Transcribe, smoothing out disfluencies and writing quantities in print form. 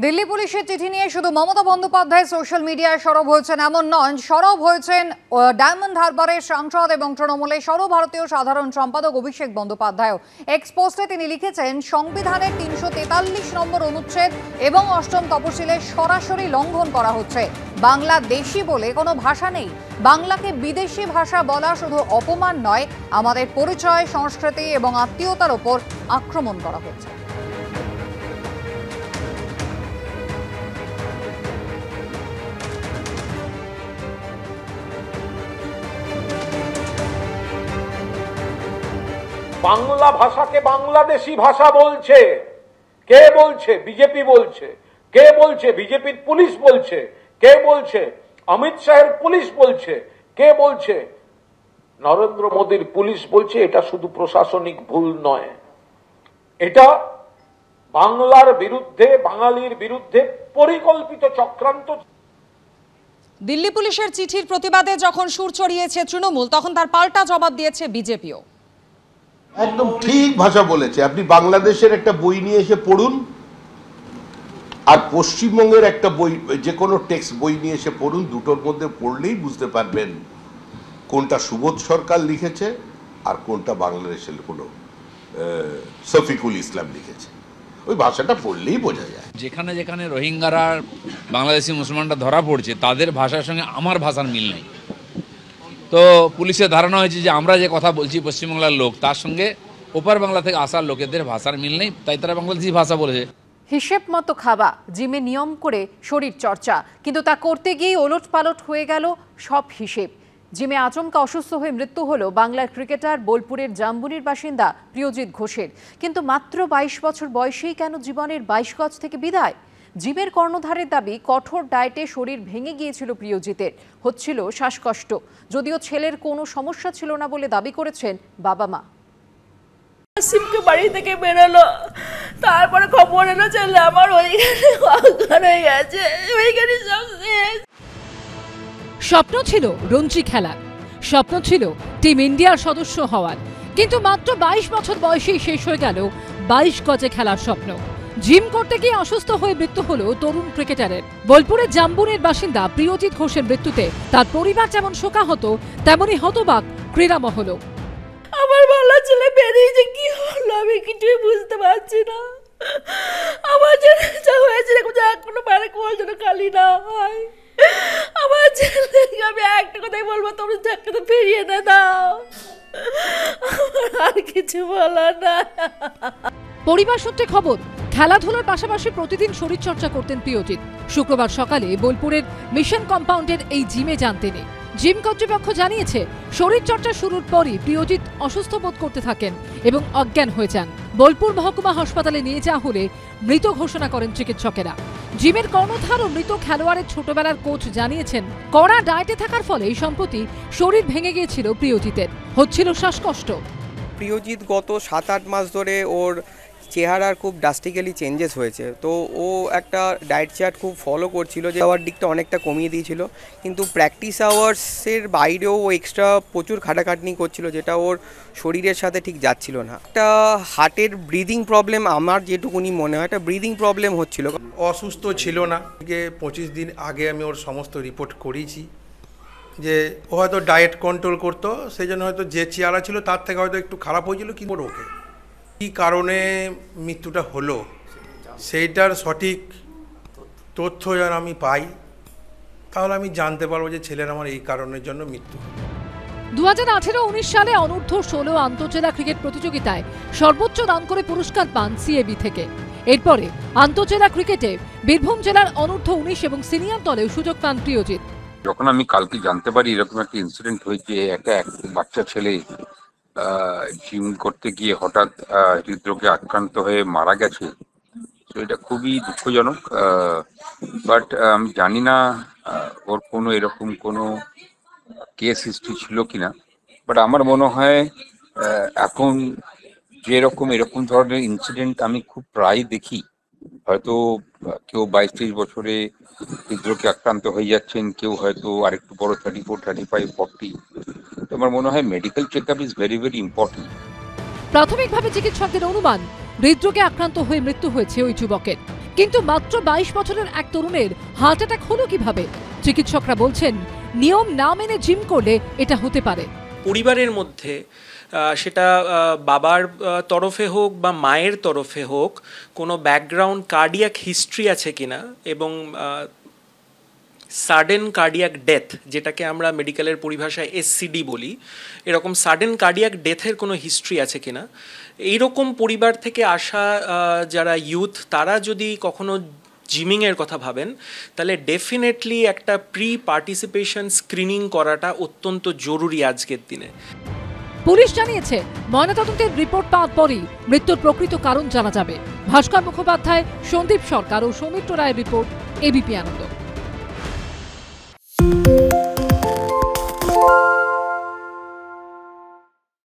দিল্লি পুলিশের চিঠি নিয়ে শুধু মমতা বন্দ্যোপাধ্যায় সোশ্যাল মিডিয়ায় সরব হয়েছেন এমন নন, সরব হয়েছেন ডায়মন্ড হারবারের সাংসদ এবং তৃণমূলের সর্বভারতীয় সাধারণ সম্পাদক অভিষেক বন্দ্যোপাধ্যায়। এক্স পোস্টে তিনি লিখেছেন, সংবিধানের ৩৪৩ নম্বর অনুচ্ছেদ এবং ৮ম তফসিলের সরাসরি লঙ্ঘন করা হচ্ছে। বাংলাদেশি বলে কোনো ভাষা নেই। বাংলাকে বিদেশি ভাষা বলা শুধু অপমান নয়, আমাদের পরিচয়, সংস্কৃতি এবং আত্মীয়তার ওপর আক্রমণ করা হচ্ছে। বাংলা ভাষাকে বাংলাদেশি ভাষা বলছে। কে বলছে? বিজেপি বলছে। কে বলছে? বিজেপির পুলিশ বলছে। কে বলছে? অমিত শাহের পুলিশ বলছে। কে বলছে? নরেন্দ্র মোদীর পুলিশ বলছে। এটা শুধু প্রশাসনিক ভুল নয়, এটা বাংলার বিরুদ্ধে, বাঙালির বিরুদ্ধে পরিকল্পিত চক্রান্ত। দিল্লি পুলিশের চিঠির প্রতিবাদে যখন সুর চড়িয়েছে তৃণমূল, তখন তার পাল্টা জবাব দিয়েছে বিজেপিও। একদম ঠিক ভাষা বলেছে। আপনি বাংলাদেশের একটা বই নিয়ে এসে পড়ুন, আর পশ্চিমবঙ্গের একটা বই, যে কোনো টেক্সট বই নিয়ে এসে পড়ুন, দুটোর মধ্যে পড়লেই বুঝতে পারবেন কোনটা সুবোধ সরকার লিখেছে আর কোনটা বাংলাদেশের কোনো শফিকুল ইসলাম লিখেছে। ওই ভাষাটা পড়লেই বোঝা যায়। যেখানে যেখানে রোহিঙ্গারা, বাংলাদেশি মুসলমানরা ধরা পড়ছে, তাদের ভাষার সঙ্গে আমার ভাষার মিল নেই। তো পুলিশের ধারণা হয়েছে যে আমরা যে কথা বলছি পশ্চিমবাংলার লোক, তার সঙ্গে ওপার বাংলা থেকে আসার লোকেদের ভাষার মিল নেই, তাই তারা বাংলাদেশি ভাষা বলেছে। হিসেব মতো খাওয়া, জিমে নিয়ম করে শরীর চর্চা, কিন্তু তা করতে গিয়ে ওলট পালট হয়ে গেল সব হিসেব। জিমে আচমকা অসুস্থ হয়ে মৃত্যু হলো বাংলার ক্রিকেটার বোলপুরের জাম্বুনির বাসিন্দা প্রিয়জিৎ ঘোষের। কিন্তু মাত্র ২২ বছর বয়সেই কেন জীবনের ২২ গজ থেকে বিদায়? জিমের কর্ণধারের দাবি, কঠোর ডায়েটে শরীর ভেঙে গিয়েছিল প্রিয়জিতের, হচ্ছিল শ্বাসকষ্ট। যদিও ছেলের কোনো সমস্যা ছিল না বলে দাবি করেছেন বাবা মা। সিমকে বাড়ি থেকে বেরোলো, তারপরে খবর এলো ছেলে আমার ওইখানে অজ্ঞান হয়ে গেছে। ওইখানে সব শেষ। স্বপ্ন ছিল রঞ্জি খেলার, স্বপ্ন ছিল টিম ইন্ডিয়ার সদস্য হওয়ার, কিন্তু মাত্র ২২ বছর বয়সেই শেষ হয়ে গেল ২২ গজে খেলার স্বপ্ন। জিম করতে গিয়ে অসুস্থ হয়ে মৃত্যু হলো তরুণ ক্রিকেটারের। বোলপুরের জাম্বুনির বাসিন্দা প্রিয়জিৎ ঘোষের মৃত্যুতে তার পরিবার যেমন শোকাহত, তেমনই হতবাক ক্রীড়া মহল। আমার ভালো ছেলে বেরিয়েছে, কি হলো আমি কিছুই বুঝতে পারছি না। আমার জন্য যা হয়েছে এখনো মানে কোল যেন খালি না হয়। আমার ছেলেকে আমি একটা কথাই বলবো, তোমরা চাকরিতে ফিরিয়ে না দাও, আমার আর কিছু বলার না। পরিবার সূত্রে খবর, খেলাধুলার পাশাপাশি প্রতিদিন শরীরচর্চা করতেন প্রিয়জিৎ। শুক্রবার সকালে বোলপুরের মিশন কম্পাউন্ডের এই জিমে যান তিনি। জিম কর্তৃপক্ষ জানিয়েছে, শরীরচর্চা শুরুর পরই প্রিয়জিৎ অসুস্থ বোধ করতে থাকেন এবং অজ্ঞান হয়ে যান। বোলপুর মহকুমা হাসপাতালে নিয়ে যাওয়া হলে মৃত ঘোষণা করেন চিকিৎসকেরা। জিমের কর্ণধার ও মৃত খেলোয়াড়ের ছোটবেলার কোচ জানিয়েছেন, কড়া ডায়েটে থাকার ফলে সম্প্রতি শরীর ভেঙে গিয়েছিল প্রিয়জিতের, হচ্ছিল শ্বাসকষ্ট। প্রিয়জিৎ গত ৭-৮ মাস ধরে ওর চেহারার খুব ড্রাস্টিক্যালি চেঞ্জেস হয়েছে। তো ও একটা ডায়েট চার্ট খুব ফলো করছিল, যে আওয়ার দিকটা অনেকটা কমিয়ে দিয়েছিল, কিন্তু প্র্যাকটিস আওয়ার্সের বাইরেও ও এক্সট্রা প্রচুর খাটাখাটনি করছিল, যেটা ওর শরীরের সাথে ঠিক যাচ্ছিল না। একটা হার্টের ব্রিদিং প্রবলেম, আমার যেটুকুনি মনে হয় একটা ব্রিদিং প্রবলেম হচ্ছিল। অসুস্থ ছিল না, 25 দিন আগে আমি ওর সমস্ত রিপোর্ট করিয়েছি, যে ও হয়তো ডায়েট কন্ট্রোল করতো, সেই জন্য হয়তো যে চেহারা ছিল তার থেকে হয়তো একটু খারাপ হয়েছিল। কি ওকে কী কারণে মৃত্যুটা হলো সেইটার সঠিক তথ্য যেন আমি পাই, তাহলে আমি জানতে পারবো যে ছেলের আমার এই কারণের জন্য মৃত্যু। 2018-19 সালে অনূর্ধ্ব 16 আন্তঃজেলা ক্রিকেট প্রতিযোগিতায় সর্বোচ্চ রান করে পুরস্কার পান সিএবি থেকে। এরপরে আন্তঃজেলা ক্রিকেটে বীরভূম জেলার অনূর্ধ্ব 19 এবং সিনিয়র দলেও সুযোগ পান প্রিয়জিৎ। যখন আমি কালকে জানতে পারি এরকম একটা ইনসিডেন্ট হয়েছে, একটা বাচ্চা ছেলে জিম করতে গিয়ে হঠাৎ হৃদরোগে আক্রান্ত হয়ে মারা গেছে, তো এটা খুবই দুঃখজনক। বাট আমি জানি না ওর কোনো এরকম কোনো কেস হিস্ট্রি ছিল কিনা। বাট আমার মনে হয় এখন এরকম ধরনের ইনসিডেন্ট আমি খুব প্রায় দেখি। হয়তো কেউ 22-23 বছরে হৃদরোগে আক্রান্ত হয়ে যাচ্ছেন, কেউ হয়তো আরেকটু বড় 34, 35, 40। আমার মনে হয় medical checkup is very very important. প্রাথমিকভাবে চিকিৎসকদের অনুমান হৃদরোগে আক্রান্ত হয়ে মৃত্যু হয়েছে ওই যুবকের, কিন্তু মাত্র 22 বছরের এক তরুণের হার্ট অ্যাটাক হলো কিভাবে? চিকিৎসকরা বলছেন নিয়ম না মেনে জিম করলে এটা হতে পারে। পরিবারের মধ্যে সেটা বাবার তরফে হোক বা মায়ের তরফে হোক কোনো ব্যাকগ্রাউন্ড কার্ডিয়াক হিস্ট্রি আছে কিনা এবং সাডেন কার্ডিয়াক ডেথ, যেটাকে আমরা মেডিকেলের পরিভাষায় এসসিডি বলি, এরকম সাডেন কার্ডিয়াক ডেথের কোনো হিস্ট্রি আছে কিনা, এইরকম পরিবার থেকে আসা যারা ইউথ তারা যদি কখনো জিমিংয়ের কথা ভাবেন তাহলে ডেফিনেটলি একটা প্রি পার্টিসিপেশন স্ক্রিনিং করাটা অত্যন্ত জরুরি আজকের দিনে। পুলিশ জানিয়েছে ময়নাতদন্তের রিপোর্ট পাওয়ার পরই মৃত্যুর প্রকৃত কারণ জানা যাবে। ভাস্কর মুখোপাধ্যায়, সন্দীপ সরকার ও সৌমিত্র রায়ের রিপোর্ট, এবিপি আনন্দ।